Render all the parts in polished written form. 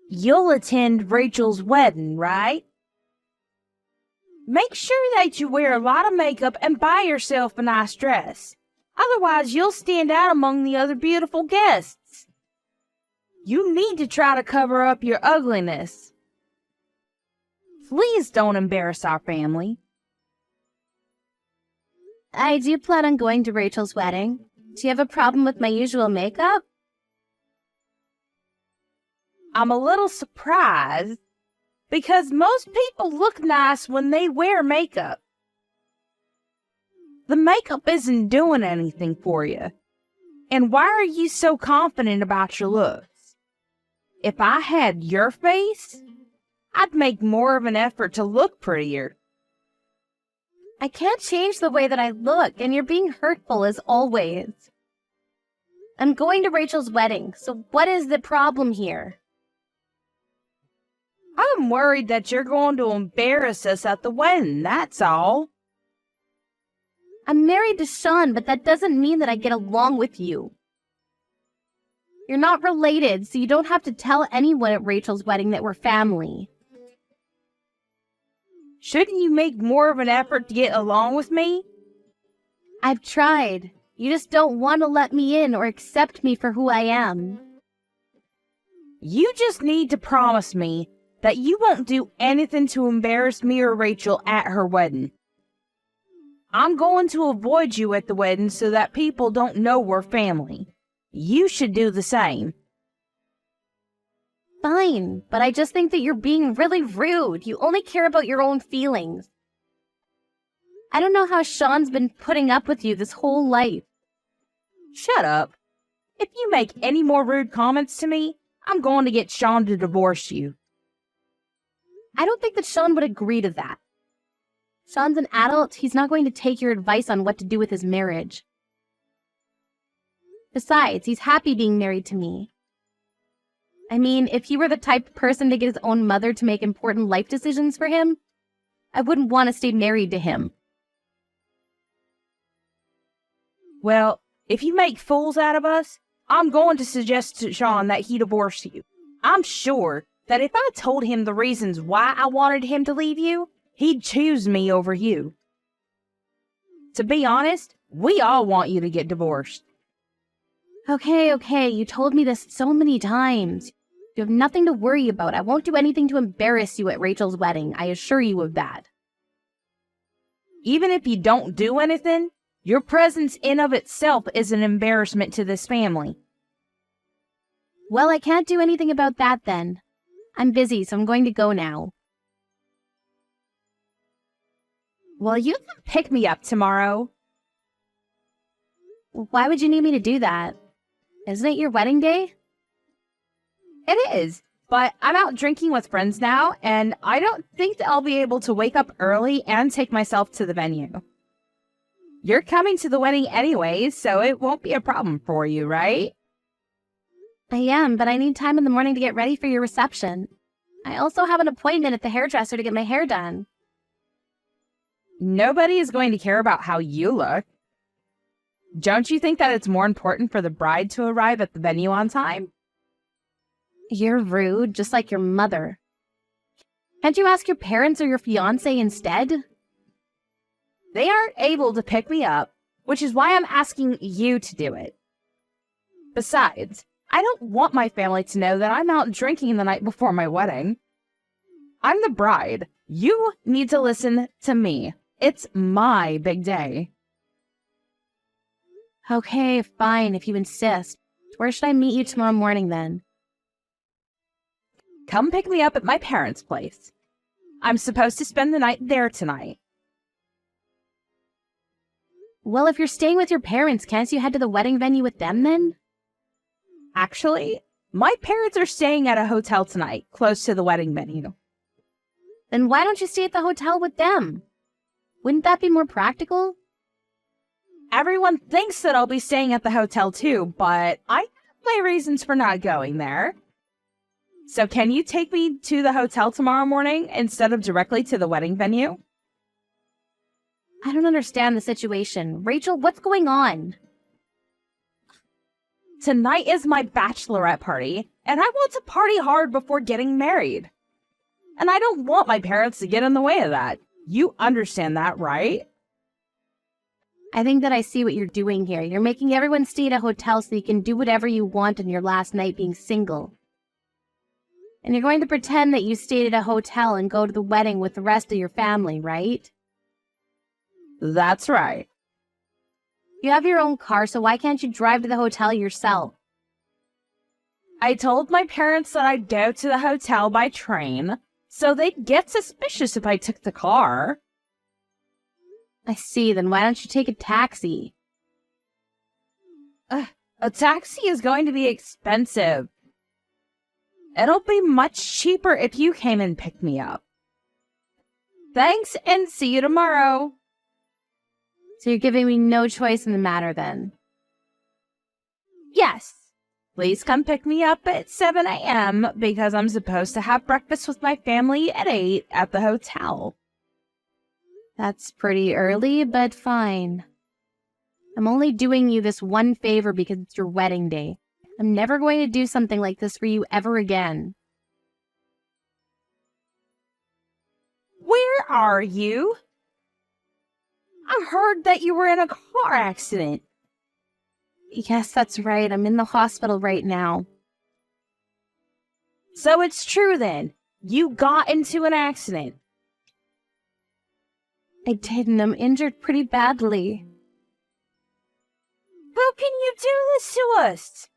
You'll attend Rachel's wedding, right? Make sure that you wear a lot of makeup and buy yourself a nice dress. Otherwise, you'll stand out among the other beautiful guests. You need to try to cover up your ugliness. Please don't embarrass our family. I do plan on going to Rachel's wedding. Do you have a problem with my usual makeup? I'm a little surprised because most people look nice when they wear makeup. The makeup isn't doing anything for you. And why are you so confident about your looks? If I had your face, I'd make more of an effort to look prettier. I can't change the way that I look, and you're being hurtful as always. I'm going to Rachel's wedding, so what is the problem here? I'm worried that you're going to embarrass us at the wedding, that's all. I'm married to Sean, but that doesn't mean that I get along with you. You're not related, so you don't have to tell anyone at Rachel's wedding that we're family. Shouldn't you make more of an effort to get along with me? I've tried. You just don't want to let me in or accept me for who I am. You just need to promise me that you won't do anything to embarrass me or Rachel at her wedding. I'm going to avoid you at the wedding so that people don't know we're family. You should do the same. Fine, but I just think that you're being really rude. You only care about your own feelings. I don't know how Sean's been putting up with you this whole life. Shut up. If you make any more rude comments to me, I'm going to get Sean to divorce you. I don't think that Sean would agree to that. Sean's an adult. He's not going to take your advice on what to do with his marriage. Besides, he's happy being married to me. I mean, if he were the type of person to get his own mother to make important life decisions for him, I wouldn't want to stay married to him. Well, if you make fools out of us, I'm going to suggest to Sean that he divorce you. I'm sure that if I told him the reasons why I wanted him to leave you, he'd choose me over you. To be honest, we all want you to get divorced. Okay, you told me this so many times. You have nothing to worry about. I won't do anything to embarrass you at Rachel's wedding. I assure you of that. Even if you don't do anything, your presence in of itself is an embarrassment to this family. Well, I can't do anything about that then. I'm busy, so I'm going to go now. Well, you can pick me up tomorrow. Why would you need me to do that? Isn't it your wedding day? It is, but I'm out drinking with friends now, and I don't think that I'll be able to wake up early and take myself to the venue. You're coming to the wedding anyways, so it won't be a problem for you, right? I am, but I need time in the morning to get ready for your reception. I also have an appointment at the hairdresser to get my hair done. Nobody is going to care about how you look. Don't you think that it's more important for the bride to arrive at the venue on time? You're rude, just like your mother. Can't you ask your parents or your fiancé instead? They aren't able to pick me up, which is why I'm asking you to do it. Besides, I don't want my family to know that I'm out drinking the night before my wedding. I'm the bride. You need to listen to me. It's my big day. Okay, fine, if you insist. Where should I meet you tomorrow morning then? Come pick me up at my parents' place. I'm supposed to spend the night there tonight. Well, if you're staying with your parents, can't you head to the wedding venue with them then? Actually, my parents are staying at a hotel tonight, close to the wedding venue. Then why don't you stay at the hotel with them? Wouldn't that be more practical? Everyone thinks that I'll be staying at the hotel too, but I have my reasons for not going there. So can you take me to the hotel tomorrow morning instead of directly to the wedding venue? I don't understand the situation. Rachel, what's going on? Tonight is my bachelorette party, and I want to party hard before getting married. And I don't want my parents to get in the way of that. You understand that, right? I think that I see what you're doing here. You're making everyone stay at a hotel so you can do whatever you want on your last night being single. And you're going to pretend that you stayed at a hotel and go to the wedding with the rest of your family, right? That's right. You have your own car, so why can't you drive to the hotel yourself? I told my parents that I'd go to the hotel by train, so they'd get suspicious if I took the car. I see, then why don't you take a taxi? A taxi is going to be expensive. It'll be much cheaper if you came and picked me up. Thanks, and see you tomorrow. So you're giving me no choice in the matter then? Yes. Please come pick me up at 7 a.m. because I'm supposed to have breakfast with my family at 8 at the hotel. That's pretty early, but fine. I'm only doing you this one favor because it's your wedding day. I'm never going to do something like this for you ever again. Where are you? I heard that you were in a car accident. Yes, that's right. I'm in the hospital right now. So it's true then. You got into an accident. I did, and I'm injured pretty badly. How can you do this to us?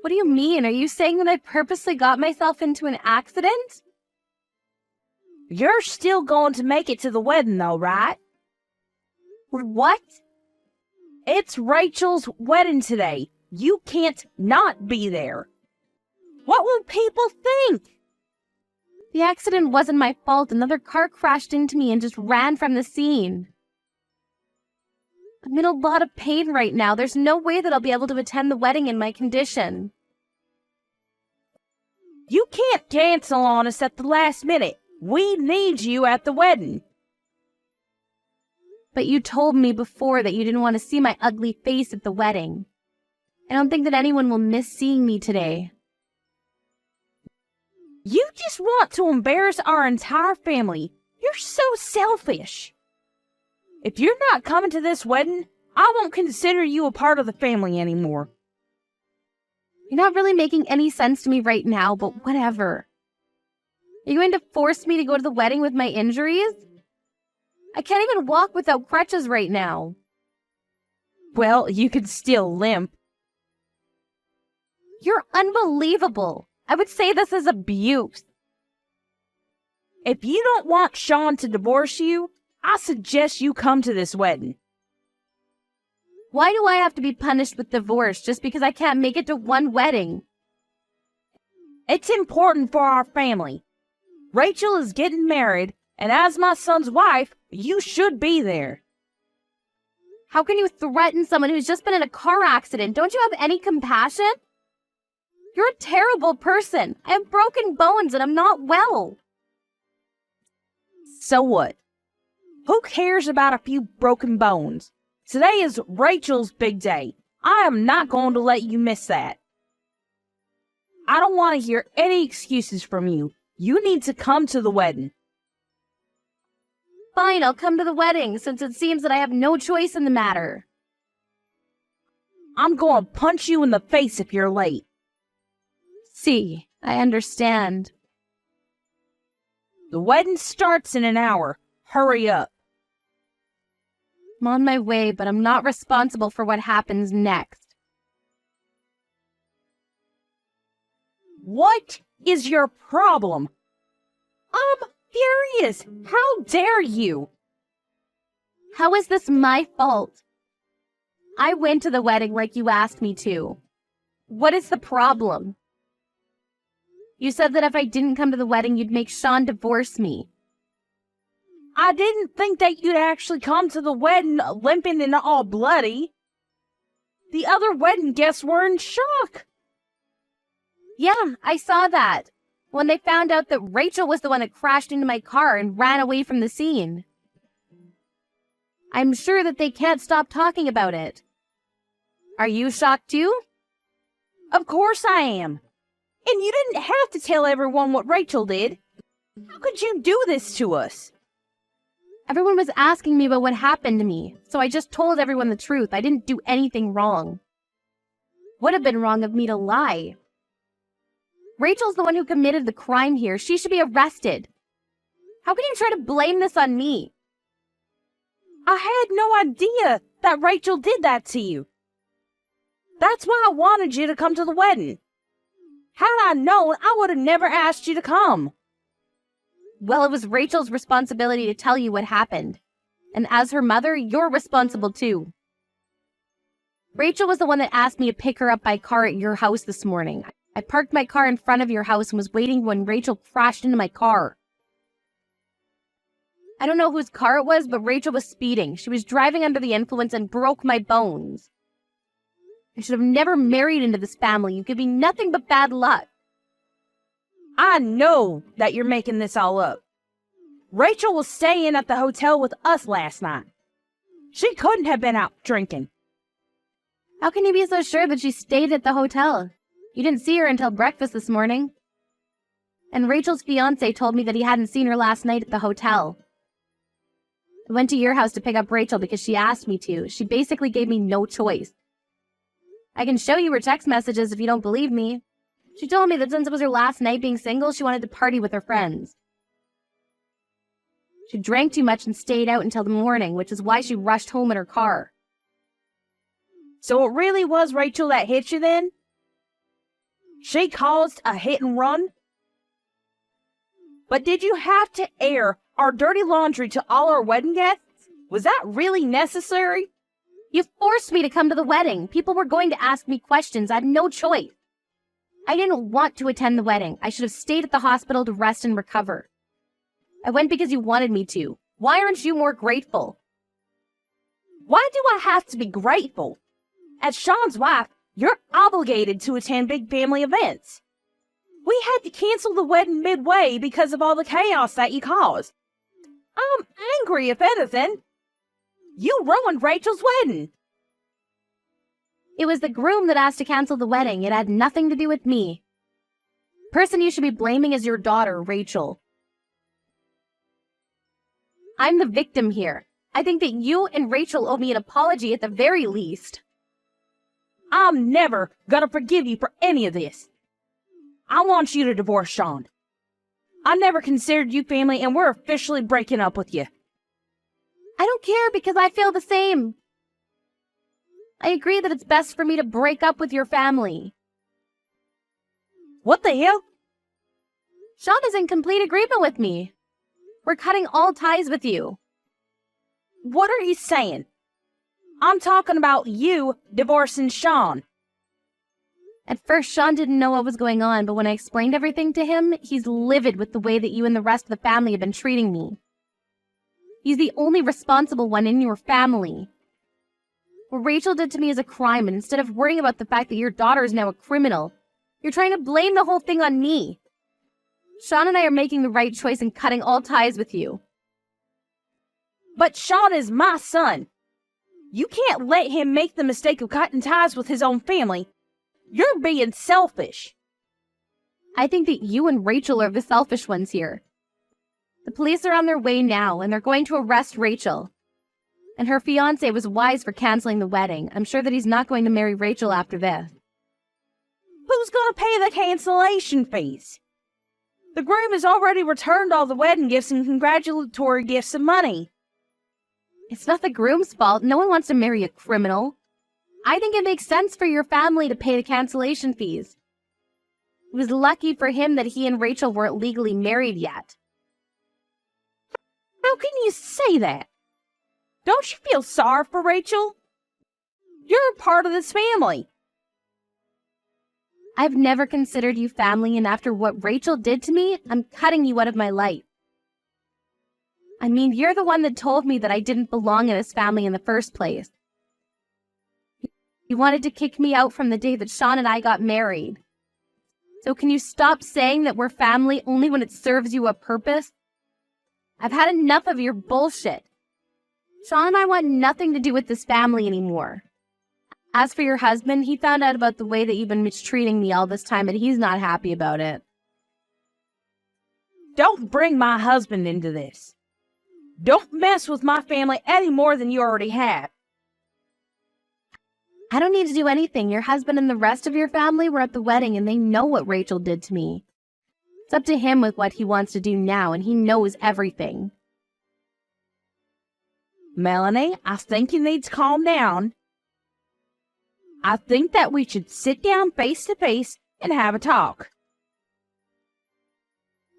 What do you mean? Are you saying that I purposely got myself into an accident? You're still going to make it to the wedding though, right? What? It's Rachel's wedding today. You can't not be there. What will people think? The accident wasn't my fault. Another car crashed into me and just ran from the scene. I'm in a lot of pain right now. There's no way that I'll be able to attend the wedding in my condition. You can't cancel on us at the last minute. We need you at the wedding. But you told me before that you didn't want to see my ugly face at the wedding. I don't think that anyone will miss seeing me today. You just want to embarrass our entire family. You're so selfish. If you're not coming to this wedding, I won't consider you a part of the family anymore. You're not really making any sense to me right now, but whatever. Are you going to force me to go to the wedding with my injuries? I can't even walk without crutches right now. Well, you could still limp. You're unbelievable. I would say this is abuse. If you don't want Sean to divorce you, I suggest you come to this wedding. Why do I have to be punished with divorce just because I can't make it to one wedding? It's important for our family. Rachel is getting married, and as my son's wife, you should be there. How can you threaten someone who's just been in a car accident? Don't you have any compassion? You're a terrible person. I have broken bones and I'm not well. So what? Who cares about a few broken bones? Today is Rachel's big day. I am not going to let you miss that. I don't want to hear any excuses from you. You need to come to the wedding. Fine, I'll come to the wedding since it seems that I have no choice in the matter. I'm going to punch you in the face if you're late. See, I understand. The wedding starts in an hour. Hurry up. I'm on my way, but I'm not responsible for what happens next. What is your problem? I'm furious. How dare you? How is this my fault? I went to the wedding like you asked me to. What is the problem? You said that if I didn't come to the wedding, you'd make Sean divorce me. I didn't think that you'd actually come to the wedding limping and all bloody. The other wedding guests were in shock. Yeah, I saw that. When they found out that Rachel was the one that crashed into my car and ran away from the scene. I'm sure that they can't stop talking about it. Are you shocked too? Of course I am. And you didn't have to tell everyone what Rachel did. How could you do this to us? Everyone was asking me about what happened to me, so I just told everyone the truth. I didn't do anything wrong. Would have been wrong of me to lie. Rachel's the one who committed the crime here. She should be arrested. How can you try to blame this on me? I had no idea that Rachel did that to you. That's why I wanted you to come to the wedding. Had I known, I would have never asked you to come. Well, it was Rachel's responsibility to tell you what happened. And as her mother, you're responsible too. Rachel was the one that asked me to pick her up by car at your house this morning. I parked my car in front of your house and was waiting when Rachel crashed into my car. I don't know whose car it was, but Rachel was speeding. She was driving under the influence and broke my bones. I should have never married into this family. You give me nothing but bad luck. I know that you're making this all up. Rachel was staying at the hotel with us last night. She couldn't have been out drinking. How can you be so sure that she stayed at the hotel? You didn't see her until breakfast this morning. And Rachel's fiancé told me that he hadn't seen her last night at the hotel. I went to your house to pick up Rachel because she asked me to. She basically gave me no choice. I can show you her text messages if you don't believe me. She told me that since it was her last night being single, she wanted to party with her friends. She drank too much and stayed out until the morning, which is why she rushed home in her car. So it really was Rachel that hit you then? She caused a hit and run? But did you have to air our dirty laundry to all our wedding guests? Was that really necessary? You forced me to come to the wedding. People were going to ask me questions. I had no choice. I didn't want to attend the wedding. I should have stayed at the hospital to rest and recover. I went because you wanted me to. Why aren't you more grateful? Why do I have to be grateful? As Sean's wife, you're obligated to attend big family events. We had to cancel the wedding midway because of all the chaos that you caused. I'm angry, if anything. You ruined Rachel's wedding. It was the groom that asked to cancel the wedding. It had nothing to do with me. The person you should be blaming is your daughter, Rachel. I'm the victim here. I think that you and Rachel owe me an apology at the very least. I'm never gonna forgive you for any of this. I want you to divorce Sean. I never considered you family, and we're officially breaking up with you. I don't care because I feel the same. I agree that it's best for me to break up with your family. What the hell? Sean is in complete agreement with me. We're cutting all ties with you. What are you saying? I'm talking about you divorcing Sean. At first, Sean didn't know what was going on, but when I explained everything to him, he's livid with the way that you and the rest of the family have been treating me. He's the only responsible one in your family. What Rachel did to me is a crime, and instead of worrying about the fact that your daughter is now a criminal, you're trying to blame the whole thing on me. Sean and I are making the right choice in cutting all ties with you. But Sean is my son. You can't let him make the mistake of cutting ties with his own family. You're being selfish. I think that you and Rachel are the selfish ones here. The police are on their way now, and they're going to arrest Rachel. And her fiancé was wise for canceling the wedding. I'm sure that he's not going to marry Rachel after this. Who's going to pay the cancellation fees? The groom has already returned all the wedding gifts and congratulatory gifts and money. It's not the groom's fault. No one wants to marry a criminal. I think it makes sense for your family to pay the cancellation fees. It was lucky for him that he and Rachel weren't legally married yet. How can you say that? Don't you feel sorry for Rachel? You're a part of this family. I've never considered you family, and after what Rachel did to me, I'm cutting you out of my life. I mean, you're the one that told me that I didn't belong in this family in the first place. You wanted to kick me out from the day that Sean and I got married. So can you stop saying that we're family only when it serves you a purpose? I've had enough of your bullshit. Sean and I want nothing to do with this family anymore. As for your husband, he found out about the way that you've been mistreating me all this time, and he's not happy about it. Don't bring my husband into this. Don't mess with my family any more than you already have. I don't need to do anything. Your husband and the rest of your family were at the wedding, and they know what Rachel did to me. It's up to him with what he wants to do now, and he knows everything. Melanie, I think you need to calm down. I think that we should sit down face to face and have a talk.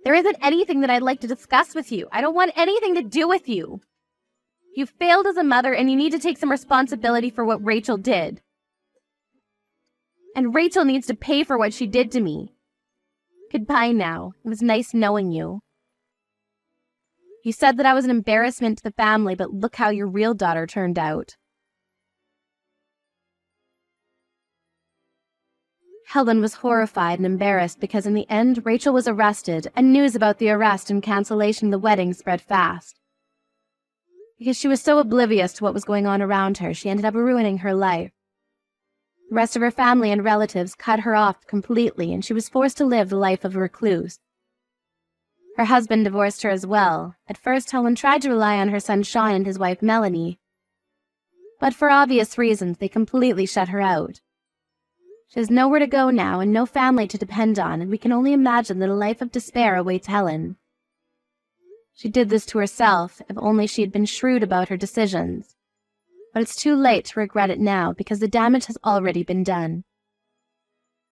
There isn't anything that I'd like to discuss with you. I don't want anything to do with you. You failed as a mother, and you need to take some responsibility for what Rachel did. And Rachel needs to pay for what she did to me. Goodbye now. It was nice knowing you. You said that I was an embarrassment to the family, but look how your real daughter turned out. Helen was horrified and embarrassed because in the end, Rachel was arrested, and news about the arrest and cancellation of the wedding spread fast. Because she was so oblivious to what was going on around her, she ended up ruining her life. The rest of her family and relatives cut her off completely, and she was forced to live the life of a recluse. Her husband divorced her as well. At first, Helen tried to rely on her son Sean and his wife Melanie, but for obvious reasons, they completely shut her out. She has nowhere to go now and no family to depend on, and we can only imagine that a life of despair awaits Helen. She did this to herself, if only she had been shrewd about her decisions. But it's too late to regret it now because the damage has already been done.